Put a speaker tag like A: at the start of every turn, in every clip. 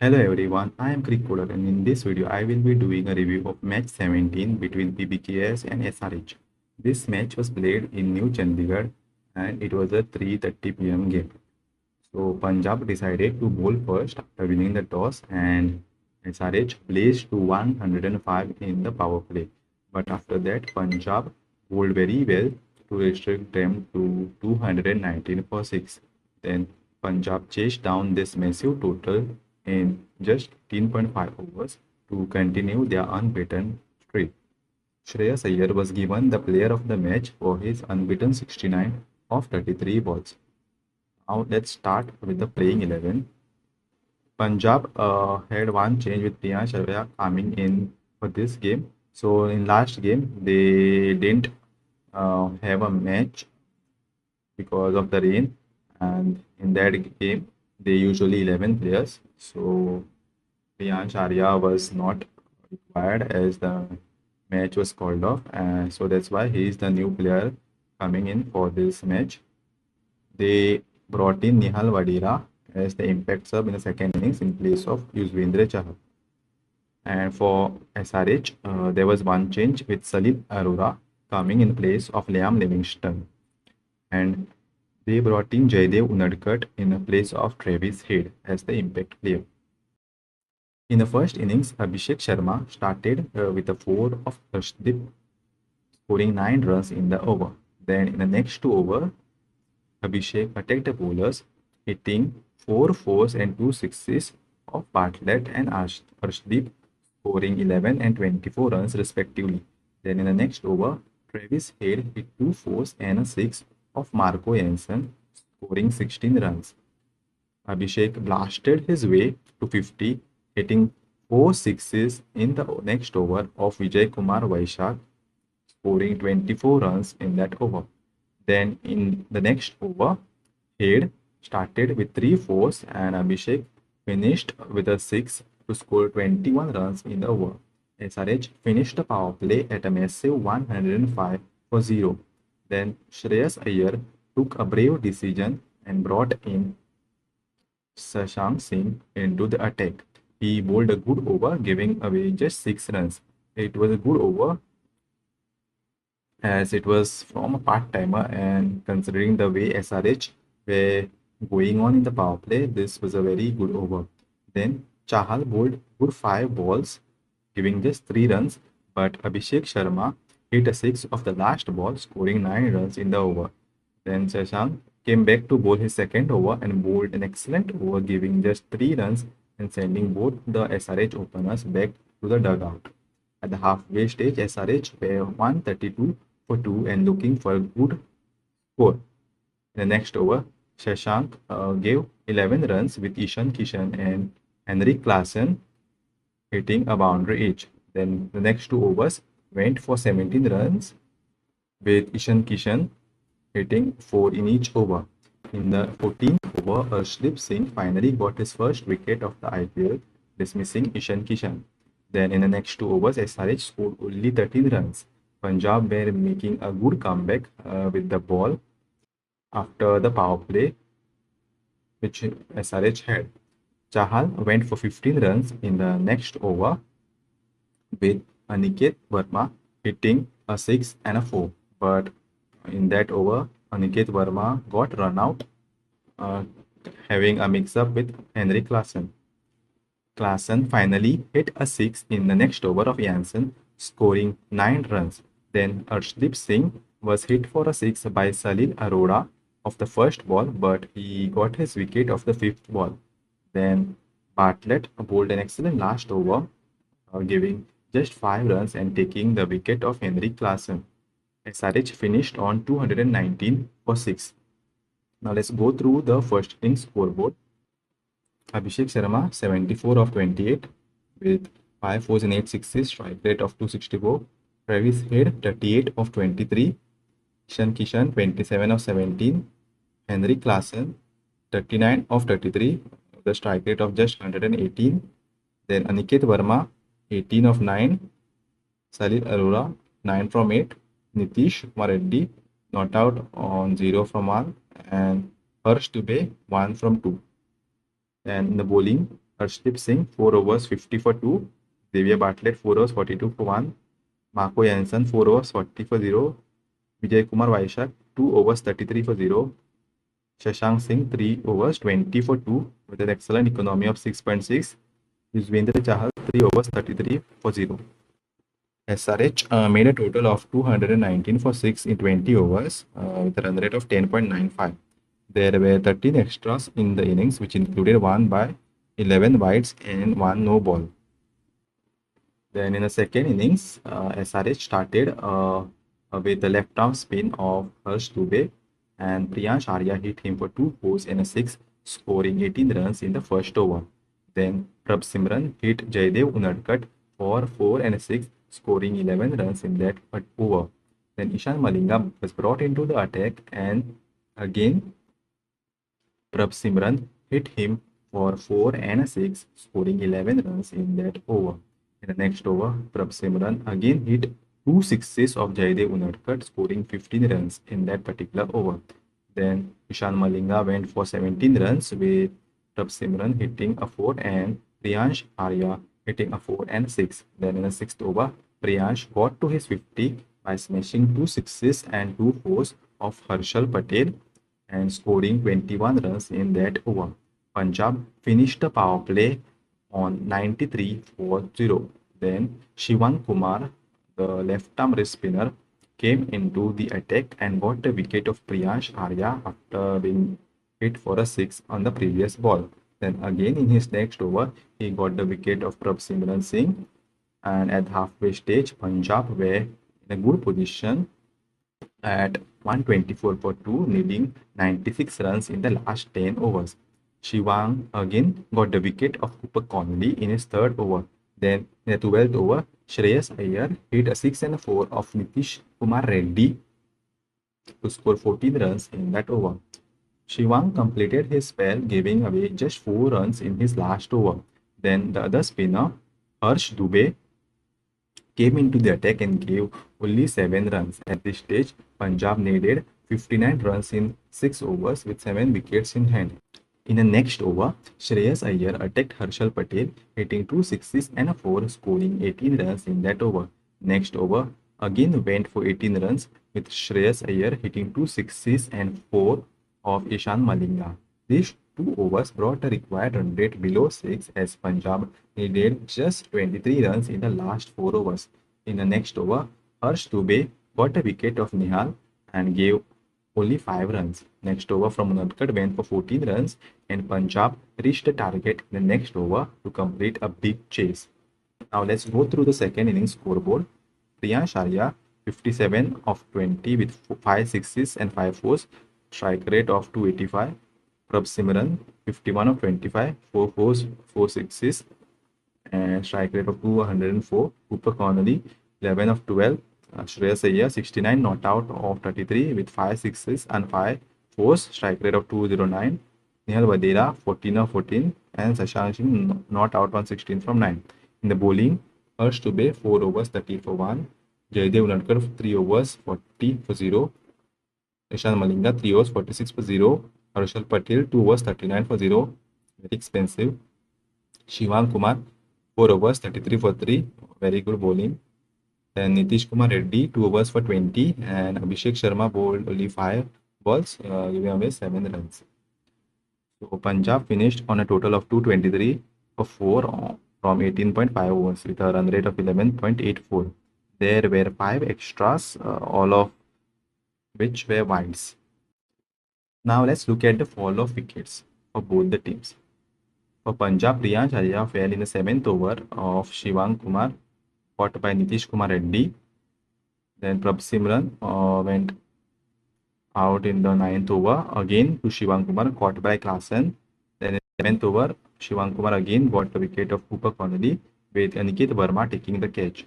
A: Hello everyone, I am Krikolar and in this video I will be doing a review of match 17 between PBKS and SRH. This match was played in New Chandigarh and it was a 3:30 p.m. game. So Punjab decided to bowl first after winning the toss and SRH blazed to 105 in the power play. But after that Punjab bowled very well to restrict them to 219 for 6. Then Punjab chased down this massive total in just 15.5 overs to continue their unbeaten streak. Shreyas Iyer was given the player of the match for his unbeaten 69 of 33 balls. Now let's start with the playing 11. Punjab had one change with Priyansh Sharma coming in for this game. So in last game they didn't have a match because of the rain, and in that game they usually 11 players. So Priyansh Arya was not required as the match was called off, and so that's why he is the new player coming in for this match. They brought in Nihal Vadira as the impact sub in the second innings in place of Yuzvendra Chahal. And for SRH, there was one change with Salil Arora coming in place of Liam Livingston. And they brought in Jaydev Unadkat in place of Travis Head as the impact player. In the first innings, Abhishek Sharma started with a 4 of Arshdeep, scoring 9 runs in the over. Then in the next 2 overs, Abhishek attacked the bowlers, hitting 4 fours and 2 sixes of Bartlett and Arshdeep, scoring 11 and 24 runs respectively. Then in the next over, Travis Head hit 2 fours and a 6 of Marco Jansen, scoring 16 runs. Abhishek blasted his way to 50, hitting 4 sixes in the next over of Vijay Kumar Vaishak, scoring 24 runs in that over. Then in the next over, Head started with 3 fours and Abhishek finished with a 6 to score 21 runs in the over. SRH finished the power play at a massive 105 for 0. Then Shreyas Iyer took a brave decision and brought in Shashank Singh into the attack. He bowled a good over, giving away just 6 runs. It was a good over as it was from a part-timer, and considering the way SRH were going on in the power play, this was a very good over. Then Chahal bowled good 5 balls, giving just 3 runs, but Abhishek Sharma hit a 6 of the last ball, scoring 9 runs in the over. Then Shashank came back to bowl his second over and bowled an excellent over, giving just 3 runs and sending both the SRH openers back to the dugout. At the halfway stage, SRH were 132 for 2 and looking for a good score. In the next over, Shashank gave 11 runs with Ishan Kishan and Henrik Klassen hitting a boundary each. Then the next 2 overs went for 17 runs with Ishan Kishan hitting 4 in each over. In the 14th over, Arshdeep Singh finally got his first wicket of the IPL, dismissing Ishan Kishan. Then in the next 2 overs, SRH scored only 13 runs. Punjab were making a good comeback with the ball after the power play which SRH had. Chahal went for 15 runs in the next over with Aniket Verma hitting a 6 and a 4. But in that over, Aniket Verma got run out, having a mix-up with Henrik Klassen. Klassen finally hit a 6 in the next over of Jansen, scoring 9 runs. Then Arshdeep Singh was hit for a 6 by Salil Arora of the first ball, but he got his wicket of the 5th ball. Then Bartlett bowled an excellent last over, giving just 5 runs and taking the wicket of Henrik Klassen. SRH finished on 219 for 6. Now let's go through the first innings scoreboard. Abhishek Sharma 74 of 28 with 5 fours and 8 sixes, strike rate of 264. Travis Head 38 of 23. Ishan Kishan 27 of 17. Henrik Klassen 39 of 33, the strike rate of just 118. Then Aniket Verma 18 of 9. Salil Arora 9 from 8. Nitish Kumar Reddy not out on 0 from 1, and Harsh Dubey 1 from 2. And in the bowling, Harshdeep Singh 4 overs 50 for 2. Xavier Bartlett 4 overs 42 for 1. Marco Jansen 4 overs 40 for 0. Vijay Kumar Vaishak 2 overs 33 for 0. Shashank Singh 3 overs 20 for 2 with an excellent economy of 6.6. Yuzvendra Chahal 3 overs 33 for 0. SRH made a total of 219 for 6 in 20 overs with a run rate of 10.95. There were 13 extras in the innings, which included 1 by 11 wides and 1 no ball. Then in the second innings, SRH started with the left arm spin of Harsh Dubey, and Priyansh Arya hit him for 2 fours and a 6, scoring 18 runs in the first over. Then Prabh Simran hit Jaydev Unadkat for 4 and a 6, scoring 11 runs in that over. Then Ishan Malinga was brought into the attack, and again Prabh Simran hit him for 4 and a 6, scoring 11 runs in that over. In the next over, Prabh Simran again hit 2 sixes of Jaydev Unadkat, scoring 15 runs in that particular over. Then Ishan Malinga went for 17 runs with Prabh Simran hitting a 4 and Priyansh Arya hitting a 4 and 6. Then in the sixth over, Priyansh got to his 50 by smashing 2 sixes and 2 fours of Harshal Patel and scoring 21 runs in that over. Punjab finished the power play on 93 for 0. Then Shivan Kumar, the left-arm wrist spinner, came into the attack and got the wicket of Priyansh Arya after being hit for a 6 on the previous ball. Then again in his next over, he got the wicket of Prabh Simran Singh, and at halfway stage, Punjab were in a good position at 124 for 2, needing 96 runs in the last 10 overs. Shivang again got the wicket of Cooper Connolly in his third over. Then in the 12th over, Shreyas Iyer hit a 6 and a 4 of Nitish Kumar Reddy to score 14 runs in that over. Shivang completed his spell, giving away just 4 runs in his last over. Then the other spinner, Harsh Dubey, came into the attack and gave only 7 runs. At this stage, Punjab needed 59 runs in 6 overs with 7 wickets in hand. In the next over, Shreyas Iyer attacked Harshal Patel, hitting 2 sixes and a 4, scoring 18 runs in that over. Next over again went for 18 runs, with Shreyas Iyer hitting 2 sixes and 4 of Ishan Malinga. These 2 overs brought the required run rate below 6 as Punjab needed just 23 runs in the last 4 overs. In the next over, Harsh Dubey got a wicket of Nihal and gave only 5 runs. Next over from Unadkat went for 14 runs, and Punjab reached the target in the next over to complete a big chase. Now let's go through the second innings scoreboard. Priyansh Arya 57 of 20 with 5 sixes and 5 fours, strike rate of 285. Prabh Simran 51 of 25, 4 fours, 4 sixes, and strike rate of 204. Cooper Connolly 11 of 12. Shreyas Iyer 69 not out of 33 with 5 sixes and 5 fours, strike rate of 209. Nihal Vadera 14 of 14, and Shashank Singh not out on 16 from 9. In the bowling, Harsh Dubey 4 overs 30 for 1. Jaydev Unadkat 3 overs 40 for 0. Ishan Malinga 3 overs 46 for 0. Harshal Patel 2 overs 39 for 0. Very expensive. Shivan Kumar 4 overs 33 for 3. Very good bowling. Then Nitish Kumar Reddy 2 overs for 20, and Abhishek Sharma bowled only 5 balls, giving away 7 runs. So Punjab finished on a total of 223 for 4 from 18.5 overs with a run rate of 11.84. There were 5 extras, all of which were wides. Now let's look at the fall of wickets for both the teams. For Punjab, Priyansh Arya fell in the 7th over of Shivang Kumar, caught by Nitish Kumar Reddy. Then Prabh Simran went out in the 9th over again to Shivan Kumar, caught by Klassen. Then in the 7th over, Shivan Kumar again got the wicket of Cooper Connolly with Aniket Verma taking the catch.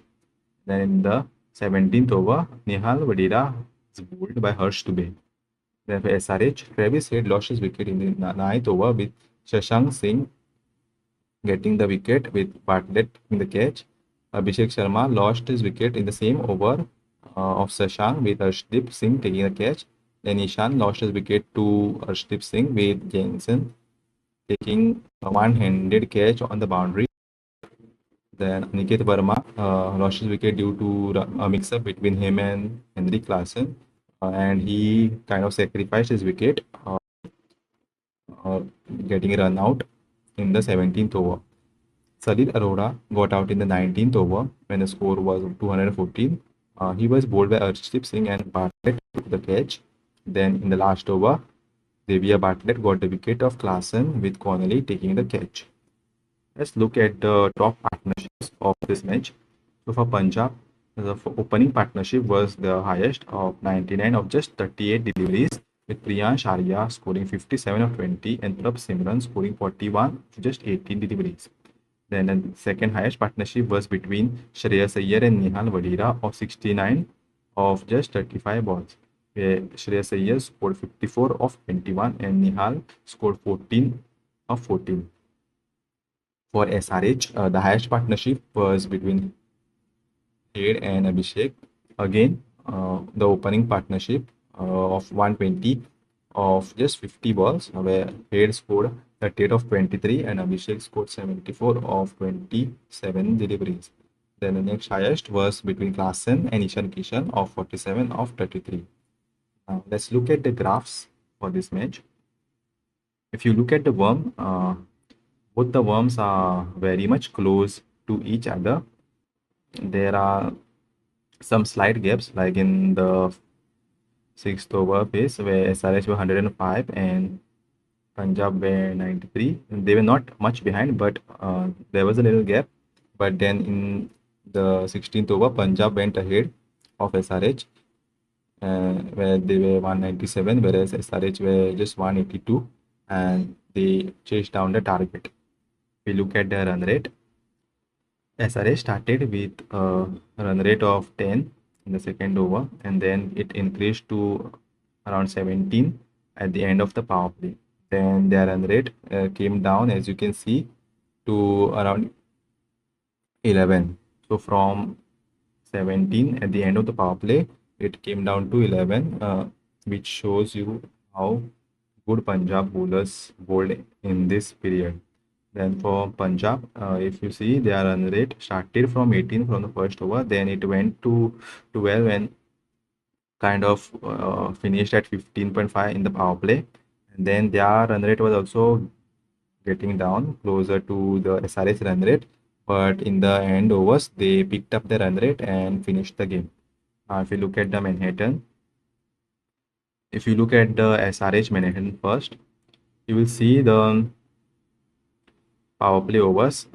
A: Then in the 17th over, Nihal Vadera was bowled by Harsh Dubey. Then for SRH, Travis Head lost his wicket in the 9th over with Shashank Singh getting the wicket with Bartlett taking the catch. Abhishek Sharma lost his wicket in the same over of Shashank with Harshdeep Singh taking the catch. Then Ishan lost his wicket to Harshdeep Singh with Jansen. taking a one-handed catch on the boundary. Then Aniket Verma lost his wicket due to a mix-up between him and Henry Claassen, and he kind of sacrificed his wicket, uh, getting a run out in the 17th over. Salil Arora got out in the 19th over when the score was 214. He was bowled by Arshdeep Singh and Bartlett took the catch. Then in the last over, Xavier Bartlett got the wicket of Klassen with Connolly taking the catch. Let's look at the top partnerships of this match. So for Punjab, the opening partnership was the highest of 99 of just 38 deliveries, with Priyansh Arya scoring 57 of 20 and Prabh Simran scoring 41 of just 18 deliveries. Then the second highest partnership was between Shreyas Iyer and Nihal Vadera of 69 of just 35 balls, where Shreyas Iyer scored 54 of 21 and Nihal scored 14 of 14. For SRH, the highest partnership was between Head and Abhishek. Again, the opening partnership of 120 of just 50 balls, where Head scored 38 of 23 and Abhishek scored 74 of 27 deliveries. Then the next highest was between Klassen and Ishan Kishan of 47 of 33. Now let's look at the graphs for this match. If you look at the worm, both the worms are very much close to each other. There are some slight gaps, like in the sixth over pace where SRH were 105 and Punjab were 93. They were not much behind, but there was a little gap. But then in the 16th over, Punjab went ahead of SRH, where they were 197, whereas SRH were just 182, and they chased down the target. We look at the run rate. SRH started with a run rate of 10 in the second over, and then it increased to around 17 at the end of the power play. Then their run rate came down, as you can see, to around 11. So from 17 at the end of the power play, it came down to 11, which shows you how good Punjab bowlers bowled in this period. Then for Punjab, if you see, their run rate started from 18 from the first over, then it went to 12 and kind of finished at 15.5 in the power play. And then their run rate was also getting down closer to the SRH run rate. But in the end overs, they picked up the run rate and finished the game. If you look at the Manhattan, if you look at the SRH Manhattan first, you will see the power play overs,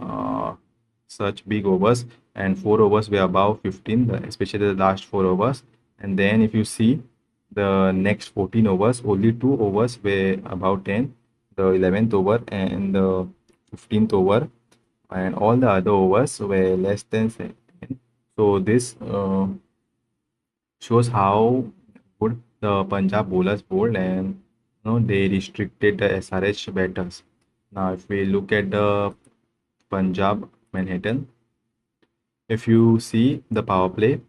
A: such big overs, and 4 overs were above 15, especially the last 4 overs. And then if you see the next 14 overs, only 2 overs were above 10, the 11th over and the 15th over, and all the other overs were less than 10. So this shows how good the Punjab bowlers bowled, and they restricted the SRH batters. Now, if we look at the Punjab Manhattan, if you see the power play,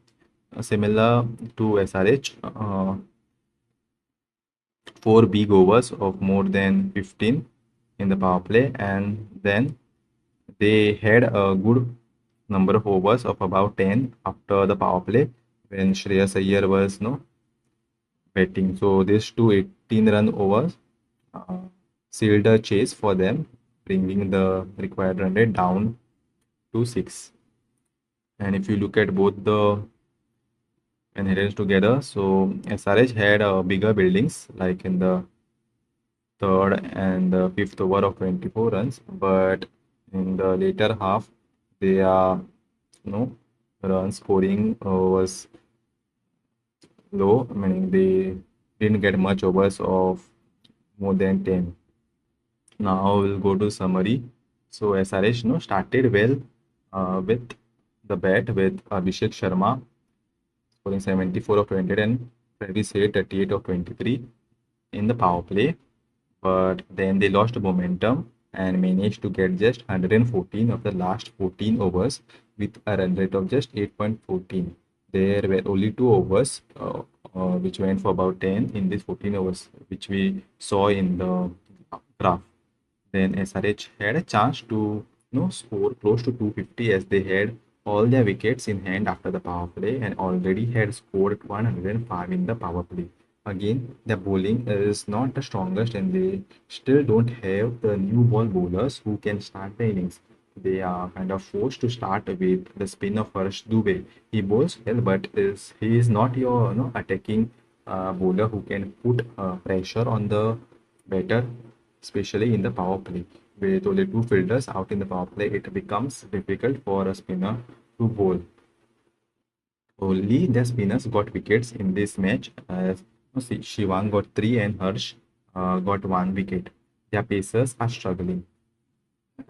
A: similar to SRH, 4 big overs of more than 15 in the power play, and then they had a good number of overs of about 10 after the power play when Shreyas Iyer was batting. So these two 18-run overs sealed a chase for them, bringing the required run rate down to 6. And if you look at both the Manhattans together, so SRH had bigger buildings, like in the third and the fifth over of 24 runs, but in the later half, their run scoring was low, meaning they didn't get much overs of more than 10. Now we'll go to summary. So SRH started well with the bat with Abhishek Sharma scoring 74 of 20 and Travis Head 38 of 23 in the power play, but then they lost momentum and managed to get just 114 of the last 14 overs with a run rate of just 8.14. There were only 2 overs which went for about 10 in these 14 overs, which we saw in the graph. Then SRH had a chance to score close to 250 as they had all their wickets in hand after the power play and already had scored 105 in the power play. Again, their bowling is not the strongest and they still don't have the new ball bowlers who can start the innings. They are kind of forced to start with the spinner Harsh Dubey. He bowls well, but he is not your attacking bowler who can put pressure on the batter, especially in the power play. With only two fielders out in the power play, it becomes difficult for a spinner to bowl. Only the spinners got wickets in this match. Shivang got three and Harsh got one wicket. Their pacers are struggling.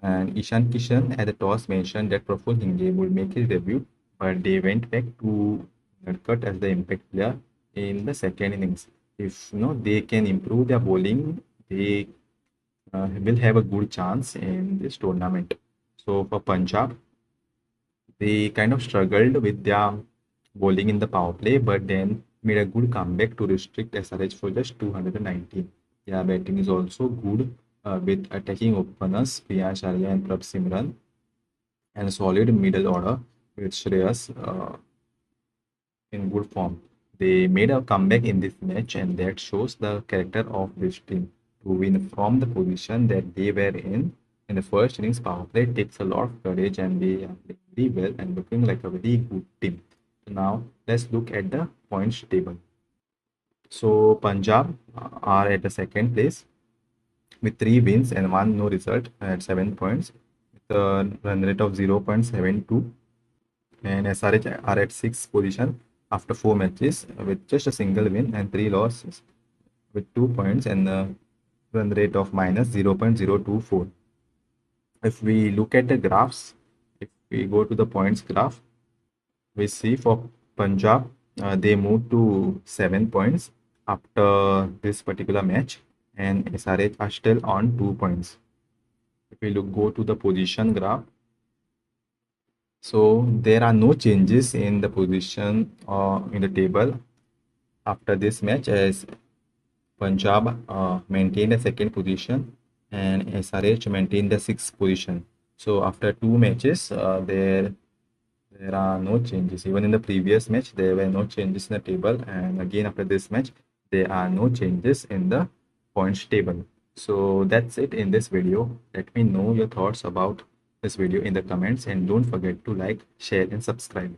A: And Ishan Kishan at the toss mentioned that Praful Hinge would make his debut, but they went back to Nadkat as the impact player in the second innings. If they can improve their bowling, they will have a good chance in this tournament. So for Punjab, they kind of struggled with their bowling in the power play, but then made a good comeback to restrict SRH for just 219. Their batting is also good with attacking openers Priyansh Arya and Prabh Simran and a solid middle order with Shreyas in good form. They made a comeback in this match, and that shows the character of this team. To win from the position that they were in the first innings power play takes a lot of courage, and they are playing very well and looking like a very good team. Now, let's look at the points table. So, Punjab are at the second place with three wins and one no result at 7 points, with a run rate of 0.72. And SRH are at sixth position after four matches with just a single win and three losses with 2 points and a run rate of minus 0.024. If we look at the graphs, if we go to the points graph, we see for Punjab, they moved to 7 points after this particular match, and SRH are still on 2 points. If we go to the position graph, so there are no changes in the position in the table after this match as Punjab maintained the second position and SRH maintained the sixth position. So after two matches, there are no changes. Even in the previous match, there were no changes in the table, and again after this match, there are no changes in the points table. So that's it in this video. Let me know your thoughts about this video in the comments and don't forget to like, share and subscribe.